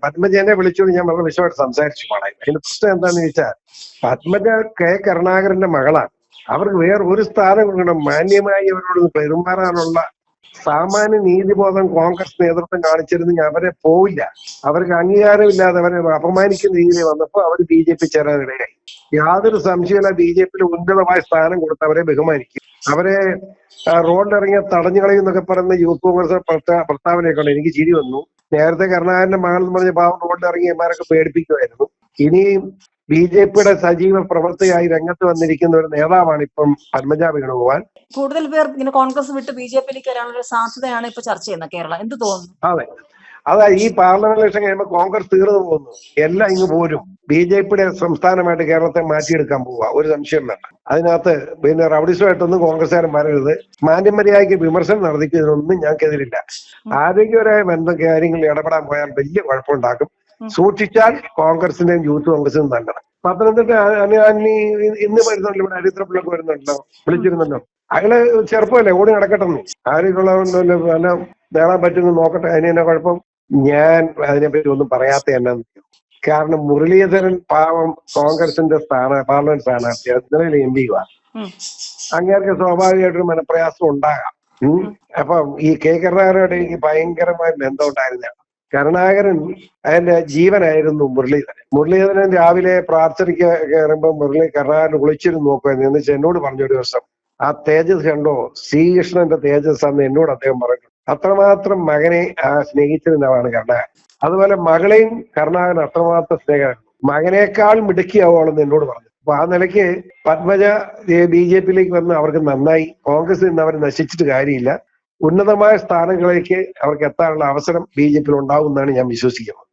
പത്മജനെ വിളിച്ചുകൊണ്ട് ഞാൻ വളരെ വിശദമായിട്ട് സംസാരിച്ചു പാടാൻ. അതിന്റെ പ്രശ്നം എന്താണെന്ന് ചോദിച്ചാൽ, പത്മജ കെ കരുണാകരന്റെ മകളാണ്. അവർക്ക് വേറെ ഒരു സ്ഥാനം കൊടുക്കണം. മാന്യമായി അവരോട് പെരുമാറാനുള്ള സാമാന്യ നീതിബോധം കോൺഗ്രസ് നേതൃത്വം കാണിച്ചിരുന്നെങ്കിൽ അവരെ പോവില്ല. അവർക്ക് അംഗീകാരമില്ലാതെ അവരെ അപമാനിക്കുന്ന രീതിയിൽ വന്നപ്പോൾ അവർ BJP ചേരാനിടയായി. യാതൊരു സംശയമില്ല, BJPയിൽ ഉന്നതമായ സ്ഥാനം കൊടുത്ത് അവരെ ബഹുമാനിക്കും. അവരെ റോഡിലിറങ്ങിയ തടഞ്ഞു കളയുന്നൊക്കെ പറയുന്ന യൂത്ത് കോൺഗ്രസ് പ്രസ്താവനയൊക്കെ ഉണ്ട്. എനിക്ക് ചിരി വന്നു. നേരത്തെ കരുണാകരന്റെ മകൾ എന്ന് പറഞ്ഞ പാവം റോഡിലിറങ്ങി എമാരൊക്കെ പേടിപ്പിക്കുമായിരുന്നു. ഇനിയും BJPയുടെ സജീവ പ്രവർത്തകയായി രംഗത്ത് വന്നിരിക്കുന്ന ഒരു നേതാവാണ് ഇപ്പം പത്മജ വേണുഗോപാൽ. കൂടുതൽ പേർ ഇങ്ങനെ കോൺഗ്രസ് വിട്ട് BJPയിലേക്ക് വരാനുള്ള സാധ്യതയാണ് ഇപ്പൊ ചർച്ച ചെയ്യുന്നത് കേരളം. എന്ത് തോന്നുന്നു? അതെ, അതാ ഈ പാർലമെന്റ് ഇലക്ഷൻ കഴിയുമ്പോൾ കോൺഗ്രസ് തീർന്നു പോകുന്നു. എല്ലാം ഇങ്ങ് പോരും. BJPയുടെ സംസ്ഥാനമായിട്ട് കേരളത്തെ മാറ്റിയെടുക്കാൻ പോവുക, ഒരു സംശയം വേണ്ട. അതിനകത്ത് പിന്നെ റൗഡിസമായിട്ടൊന്നും കോൺഗ്രസ്സുകാരൻ വരരുത്. മാന്യമര്യാദയ്ക്ക് വിമർശനം നടത്തിക്കുന്നതിനൊന്നും ഞങ്ങൾക്കെതിരില്ല. ആരോഗ്യപരമായ ബന്ധ കാര്യങ്ങളിൽ ഇടപെടാൻ പോയാൽ വലിയ കുഴപ്പമുണ്ടാക്കും. സൂക്ഷിച്ചാൽ കോൺഗ്രസിന്റെയും യൂത്ത് കോൺഗ്രസിനും നല്ലത്. പത്തനംതിട്ട ഇന്ന് വരുന്നുണ്ടല്ലോ, ഇവിടെ ഹരിദ്രപ്പിള്ളൊക്കെ വരുന്നുണ്ടല്ലോ, വിളിച്ചിരുന്നല്ലോ. അയാള് ചെറുപ്പമല്ലേ, ഓടി നടക്കട്ടെന്ന്. ആരോഗ്യമുള്ളതുകൊണ്ടല്ലോ നല്ല നേടാൻ പറ്റുമെന്ന് നോക്കട്ടെ. അതിന് തന്നെ കുഴപ്പം. ഞാൻ അതിനെപ്പറ്റി ഒന്നും പറയാത്ത എന്നാന്ന്. കാരണം മുരളീധരൻ പാവം കോൺഗ്രസിന്റെ പാർലമെന്റ് സ്ഥാനാർത്ഥി, അതിനെ MP അങ്ങേർക്ക് സ്വാഭാവികമായിട്ടൊരു മനപ്രയാസം ഉണ്ടാകാം. അപ്പം ഈ കെ കരുണാകരനോട് എനിക്ക് ഭയങ്കരമായ ബന്ധം ഉണ്ടായിരുന്നതാണ്. കരുണാകരൻ അതിന്റെ ജീവനായിരുന്നു മുരളീധരൻ. മുരളീധരൻ രാവിലെ പ്രാർത്ഥനയ്ക്ക് കയറുമ്പോൾ കരുണാകരൻ കുളിച്ചിരുന്ന് നോക്കുമായിരുന്നു. എന്ന് വെച്ചാൽ എന്നോട് പറഞ്ഞൊരു ദിവസം, ആ തേജസ് കണ്ടോ, ശ്രീകൃഷ്ണന്റെ തേജസ് എന്ന് എന്നോട് അദ്ദേഹം പറഞ്ഞു. അത്രമാത്രം മകനെ സ്നേഹിച്ചിരുന്നതാണ് കരുണാകരൻ. അതുപോലെ മകളെയും കരുണാകരൻ അത്രമാത്രം സ്നേഹമായിരുന്നു. മകനേക്കാൾ മിടുക്കിയാവോളെന്ന് എന്നോട് പറഞ്ഞു. അപ്പൊ ആ നിലയ്ക്ക് പത്മജ BJPയിലേക്ക് വന്ന് അവർക്ക് നന്നായി. കോൺഗ്രസിൽ നിന്ന് അവർ നശിച്ചിട്ട് കാര്യമില്ല. ഉന്നതമായ സ്ഥാനങ്ങളിലേക്ക് അവർക്ക് എത്താനുള്ള അവസരം BJPയിൽ ഉണ്ടാവും എന്നാണ് ഞാൻ വിശ്വസിക്കുന്നത്.